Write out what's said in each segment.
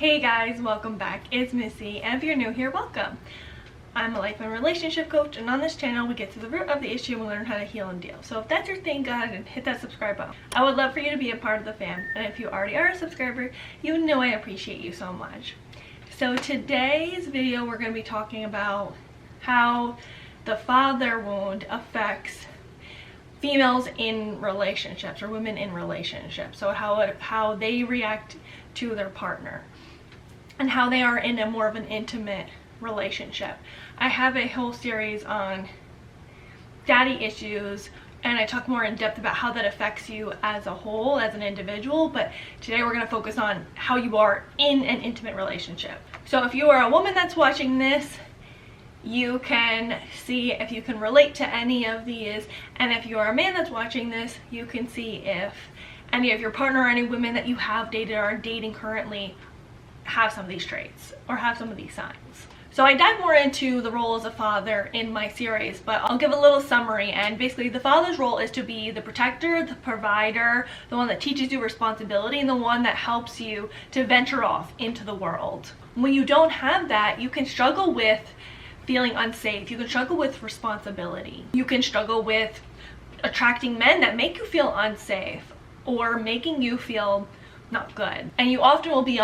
Hey guys, welcome back. It's Missy, and if you're new here, welcome. I'm a life and relationship coach, and on this channel we get to the root of the issue and learn how to heal and deal. So if that's your thing, go ahead and hit that subscribe button. I would love for you to be a part of the fam, and if you already are a subscriber, you know I appreciate you so much. So today's video we're going to be talking about how the father wound affects females in relationships, or women in relationships. So how they react to their partner and how they are in a more of an intimate relationship. I have a whole series on daddy issues, and I talk more in depth about how that affects you as a whole, as an individual, but today we're going to focus on how you are in an intimate relationship. So if you are a woman that's watching this, you can see if you can relate to any of these, and if you are a man that's watching this, you can see if any of your partner or any women that you have dated or are dating currently have some of these traits or have some of these signs. So I dive more into the role as a father in my series, but I'll give a little summary. And basically the father's role is to be the protector, the provider, the one that teaches you responsibility, and the one that helps you to venture off into the world. When you don't have that, you can struggle with feeling unsafe. You can struggle with responsibility. You can struggle with attracting men that make you feel unsafe or making you feel not good, and you often will be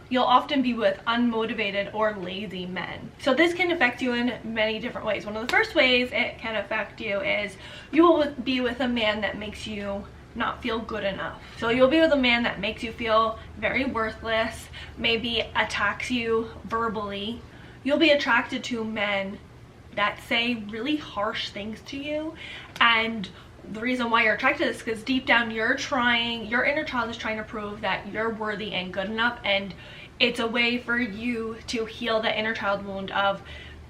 you'll often be with unmotivated or lazy men. So this can affect you in many different ways. One of the first ways it can affect you is you will be with a man that makes you not feel good enough. So you'll be with a man that makes you feel very worthless, maybe attacks you verbally. You'll be attracted to men that say really harsh things to you, and the reason why you're attracted is because deep down your inner child is trying to prove that you're worthy and good enough, and it's a way for you to heal the inner child wound of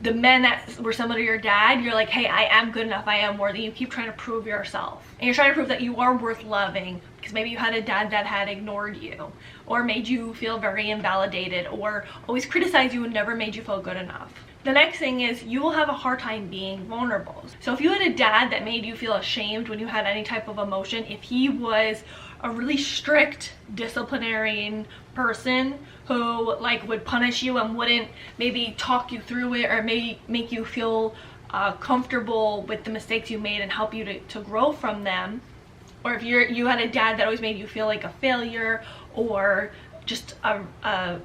the men that were similar to your dad. You're like, hey, I am good enough, I am worthy. You keep trying to prove yourself, and you're trying to prove that you are worth loving because maybe you had a dad that had ignored you or made you feel very invalidated or always criticized you and never made you feel good enough. The next thing is you will have a hard time being vulnerable. So if you had a dad that made you feel ashamed when you had any type of emotion, if he was a really strict disciplinarian person who would punish you and wouldn't maybe talk you through it or maybe make you feel comfortable with the mistakes you made and help you to grow from them, or if you had a dad that always made you feel like a failure, or just a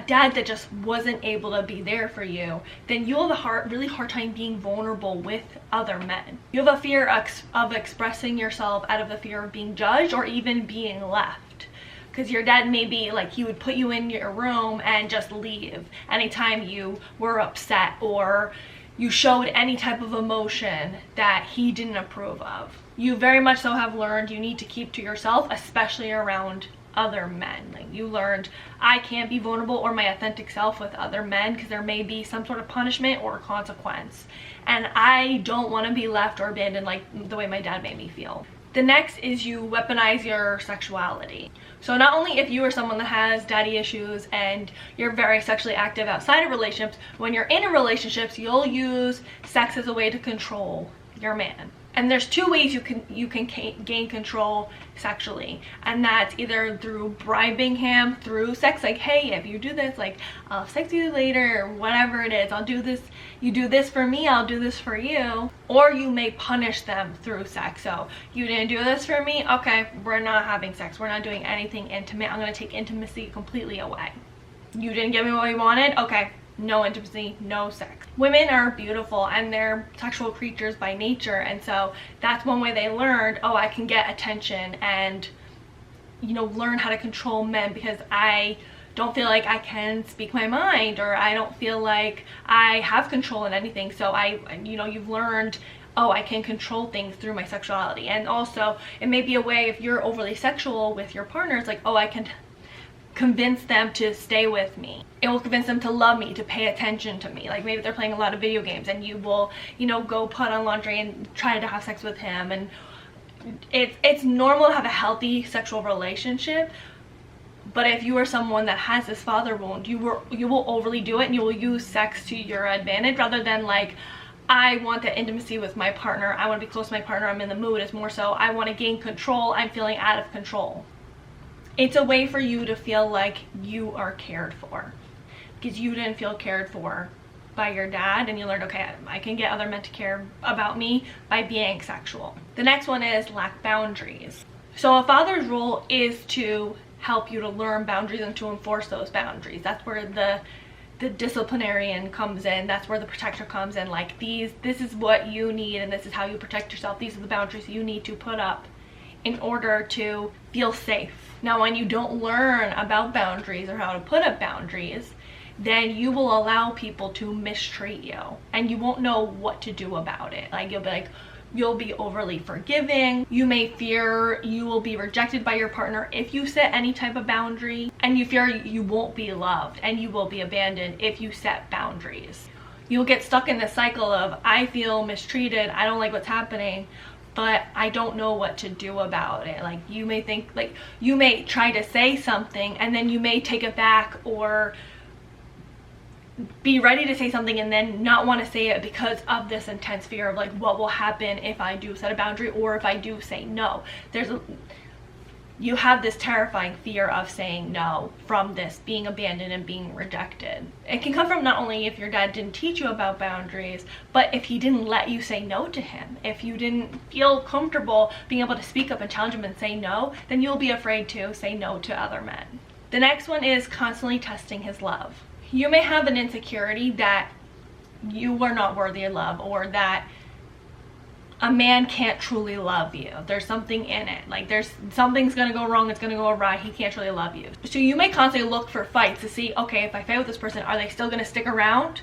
dad that just wasn't able to be there for you, then you'll have a really hard time being vulnerable with other men. You have a fear of expressing yourself out of the fear of being judged or even being left. Because your dad maybe he would put you in your room and just leave anytime you were upset or you showed any type of emotion that he didn't approve of. You very much so have learned you need to keep to yourself, especially around other men. You learned I can't be vulnerable or my authentic self with other men because there may be some sort of punishment or consequence, and I don't want to be left or abandoned like the way my dad made me feel. The next is you weaponize your sexuality. So not only if you are someone that has daddy issues and you're very sexually active outside of relationships, when you're in a relationship, you'll use sex as a way to control your man. And there's two ways you can gain control sexually, and that's either through bribing him through sex, like, hey, if you do this, I'll sex you later, or whatever it is, I'll do this, you do this for me, I'll do this for you. Or you may punish them through sex. So you didn't do this for me, okay, we're not having sex, we're not doing anything intimate, I'm gonna take intimacy completely away. You didn't give me what you wanted, okay, no intimacy, no sex. Women are beautiful and they're sexual creatures by nature, and so that's one way they learned, oh, I can get attention and learn how to control men because I don't feel like I can speak my mind, or I don't feel like I have control in anything. So you've learned, oh, I can control things through my sexuality. And also it may be a way, if you're overly sexual with your partner, it's like, oh, I can convince them to stay with me. It will convince them to love me, to pay attention to me. Like maybe they're playing a lot of video games and you will, go put on laundry and try to have sex with him. And it's normal to have a healthy sexual relationship, but if you are someone that has this father wound, you will overly do it, and you will use sex to your advantage rather than I want that intimacy with my partner, I want to be close to my partner, I'm in the mood. It's more so I want to gain control, I'm feeling out of control. It's a way for you to feel like you are cared for, because you didn't feel cared for by your dad, and you learned, okay, I can get other men to care about me by being sexual. The next one is lack boundaries. So a father's role is to help you to learn boundaries and to enforce those boundaries. That's where the disciplinarian comes in. That's where the protector comes in. Like, this is what you need, and this is how you protect yourself. These are the boundaries you need to put up in order to feel safe. Now, when you don't learn about boundaries or how to put up boundaries, then you will allow people to mistreat you, and you won't know what to do about it. Like, you'll be overly forgiving. You may fear you will be rejected by your partner if you set any type of boundary, and you fear you won't be loved and you will be abandoned if you set boundaries. You'll get stuck in this cycle of, I feel mistreated, I don't like what's happening, but I don't know what to do about it. Like, you may think, like, you may try to say something and then you may take it back, or be ready to say something and then not want to say it because of this intense fear of, like, what will happen if I do set a boundary, or if I do say no. You have this terrifying fear of saying no from this being abandoned and being rejected. It can come from not only if your dad didn't teach you about boundaries, but if he didn't let you say no to him. If you didn't feel comfortable being able to speak up and challenge him and say no, then you'll be afraid to say no to other men. The next one is constantly testing his love. You may have an insecurity that you are not worthy of love, or that a man can't truly love you. There's something in it. Like, something's gonna go wrong, it's gonna go awry, he can't truly love you. So you may constantly look for fights to see, okay, if I fight with this person, are they still gonna stick around?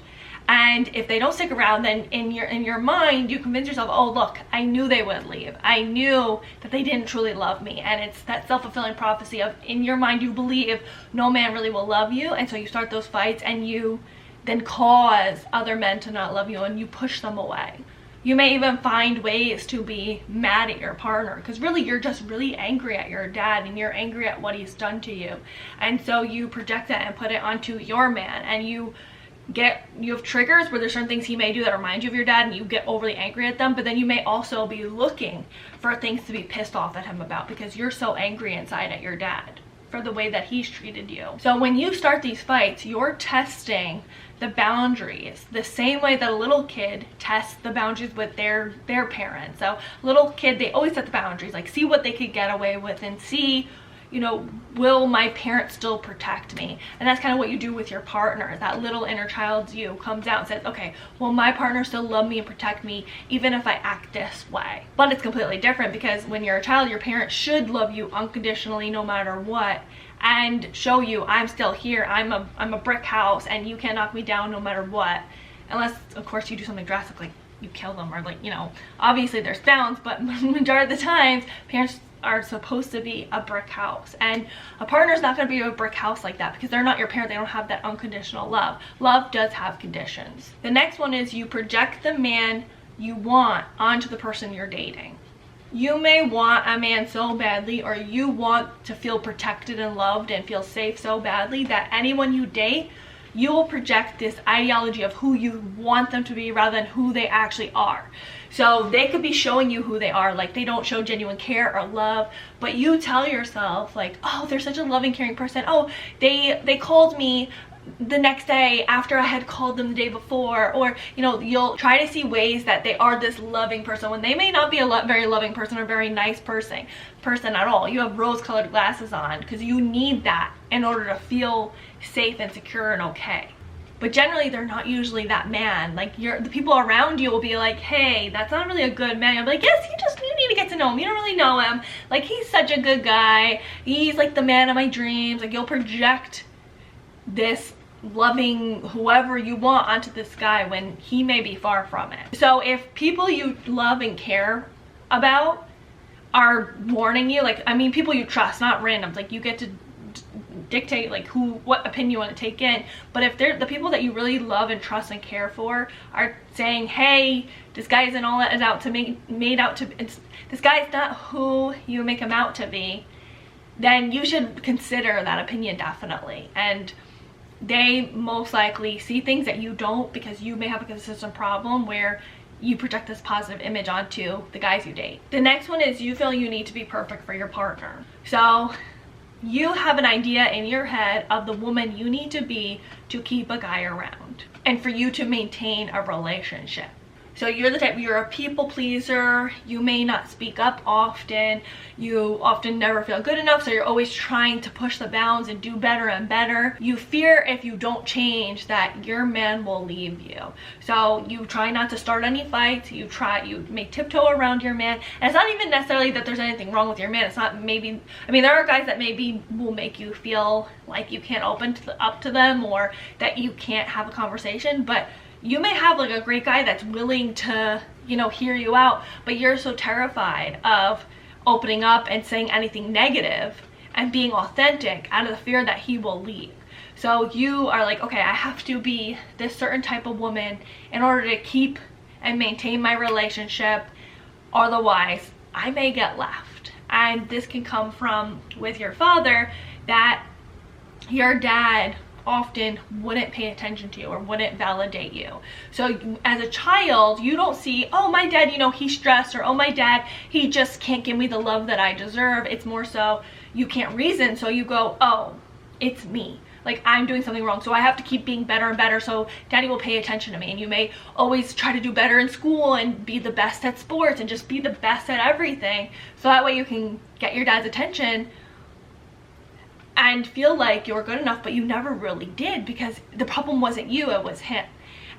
And if they don't stick around, then in your mind, you convince yourself, oh, look, I knew they would leave. I knew that they didn't truly love me. And it's that self-fulfilling prophecy of, in your mind, you believe no man really will love you. And so you start those fights, and you then cause other men to not love you, and you push them away. You may even find ways to be mad at your partner, because really you're just really angry at your dad, and you're angry at what he's done to you. And so you project that and put it onto your man, and you have triggers where there's certain things he may do that remind you of your dad, and you get overly angry at them. But then you may also be looking for things to be pissed off at him about, because you're so angry inside at your dad for the way that he's treated you. So when you start these fights, you're testing the boundaries the same way that a little kid tests the boundaries with their parents. So little kid, they always set the boundaries, like, see what they could get away with, and see, you know, will my parents still protect me? And that's kind of what you do with your partner. That little inner child's you comes out and says, okay, will my partner still love me and protect me even if I act this way? But it's completely different, because when you're a child, your parents should love you unconditionally no matter what, and show you, I'm still here, I'm a brick house, and you can't knock me down no matter what. Unless, of course, you do something drastic, like you kill them, or, like, you know, obviously there's bounds, but majority of the times, parents are supposed to be a brick house, and a partner's not going to be a brick house like that, because they're not your parent. They don't have that unconditional love. Love does have conditions. The next one is you project the man you want onto the person you're dating. You may want a man so badly, or you want to feel protected and loved and feel safe so badly, that anyone you date, you will project this ideology of who you want them to be rather than who they actually are. So they could be showing you who they are, like they don't show genuine care or love, but you tell yourself, like, oh, they're such a loving, caring person. Oh, they called me the next day after I had called them the day before. Or, you know, you'll try to see ways that they are this loving person when they may not be a very loving person or very nice person at all. You have rose-colored glasses on because you need that in order to feel safe and secure and okay. But generally, they're not usually that man. Like, the people around you will be like, hey, that's not really a good man. You'll be like, yes, you need to get to know him. You don't really know him. Like, he's such a good guy. He's like the man of my dreams. Like, you'll project this loving whoever you want onto this guy when he may be far from it. So if people you love and care about are warning you, like, I mean, people you trust, not randoms, like, you get to dictate like what opinion you want to take in. But if they're the people that you really love and trust and care for are saying, hey, this guy isn't all that is out to this guy's not who you make him out to be, then you should consider that opinion definitely. And they most likely see things that you don't, because you may have a consistent problem where you project this positive image onto the guys you date. The next one is you feel you need to be perfect for your partner. So You have an idea in your head of the woman you need to be to keep a guy around and for you to maintain a relationship. So you're the type, you're a people pleaser, you may not speak up often, you often never feel good enough, so you're always trying to push the bounds and do better and better. You fear if you don't change that your man will leave you. So you try not to start any fights, you may tiptoe around your man. And it's not even necessarily that there's anything wrong with your man, it's not maybe, I mean, there are guys that maybe will make you feel like you can't open up to them or that you can't have a conversation, but you may have like a great guy that's willing to, you know, hear you out, but you're so terrified of opening up and saying anything negative and being authentic out of the fear that he will leave. So you are like, okay, I have to be this certain type of woman in order to keep and maintain my relationship, otherwise I may get left. And this can come from with your father, that your dad often wouldn't pay attention to you or wouldn't validate you. So as a child, you don't see, oh, my dad, you know, he's stressed, or oh, my dad, he just can't give me the love that I deserve. It's more so you can't reason, so you go, oh, it's me, like I'm doing something wrong, so I have to keep being better and better so daddy will pay attention to me. And you may always try to do better in school and be the best at sports and just be the best at everything, so that way you can get your dad's attention and feel like you were good enough, but you never really did, because the problem wasn't you, it was him.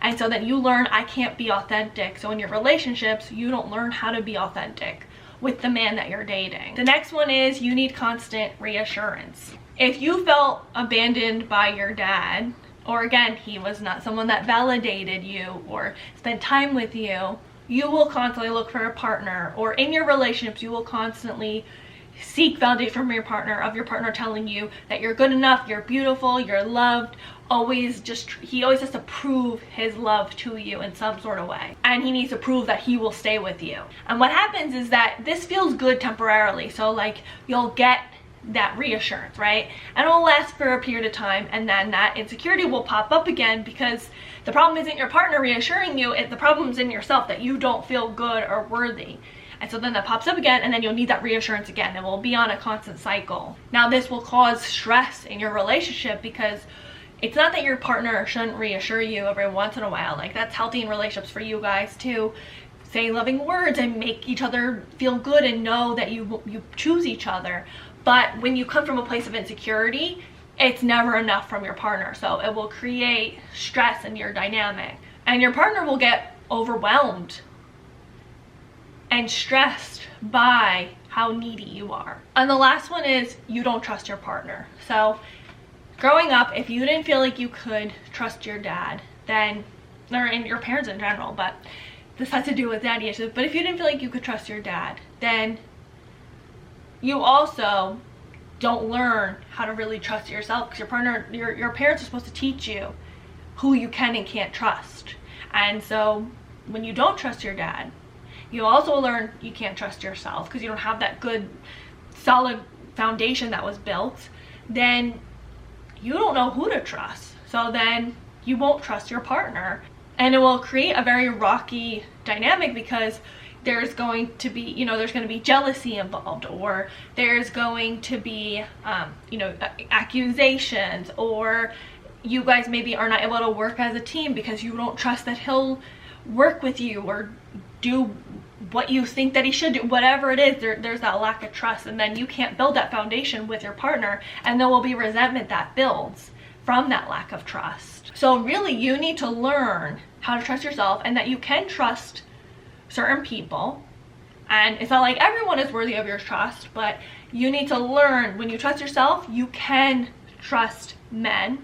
And so then you learn, I can't be authentic. So in your relationships, you don't learn how to be authentic with the man that you're dating. The next one is you need constant reassurance. If you felt abandoned by your dad, or again, he was not someone that validated you or spent time with you, you will constantly look for a partner, or in your relationships, you will constantly seek validation from your partner, of your partner telling you that you're good enough, you're beautiful, you're loved. He always has to prove his love to you in some sort of way, and he needs to prove that he will stay with you. And what happens is that this feels good temporarily, so like you'll get that reassurance, right? And it will last for a period of time, and then that insecurity will pop up again, because the problem isn't your partner reassuring you, the problem's in yourself, that you don't feel good or worthy. And so then that pops up again, and then you'll need that reassurance again, and we'll be on a constant cycle. Now this will cause stress in your relationship, because it's not that your partner shouldn't reassure you every once in a while. Like, that's healthy in relationships for you guys to say loving words and make each other feel good and know that you choose each other. But when you come from a place of insecurity, it's never enough from your partner. So it will create stress in your dynamic, and your partner will get overwhelmed and stressed by how needy you are. And the last one is you don't trust your partner. So growing up, if you didn't feel like you could trust your dad, then, or in your parents in general, but this has to do with daddy issues, but if you didn't feel like you could trust your dad, then you also don't learn how to really trust yourself, because your partner, your parents are supposed to teach you who you can and can't trust. And so when you don't trust your dad, you also learn you can't trust yourself, because you don't have that good solid foundation that was built. Then you don't know who to trust, so then you won't trust your partner, and it will create a very rocky dynamic, because there's going to be, you know, there's going to be jealousy involved, or there's going to be you know, accusations, or you guys maybe are not able to work as a team because you don't trust that he'll work with you or do what you think that he should do. Whatever it is, there's that lack of trust, and then you can't build that foundation with your partner, and there will be resentment that builds from that lack of trust. So really, you need to learn how to trust yourself, and that you can trust certain people, and it's not like everyone is worthy of your trust, but you need to learn, when you trust yourself, you can trust men,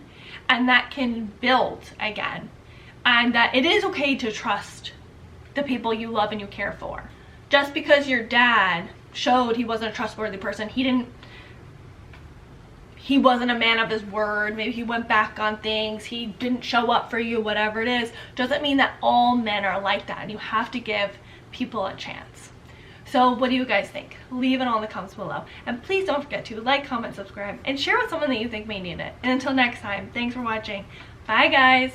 and that can build again, and that it is okay to trust the people you love and you care for. Just because your dad showed he wasn't a trustworthy person, he wasn't a man of his word, maybe he went back on things, he didn't show up for you, whatever it is, doesn't mean that all men are like that, and you have to give people a chance. So what do you guys think? Leave it all in the comments below, and please don't forget to like, comment, subscribe, and share with someone that you think may need it. And until next time, thanks for watching. Bye guys.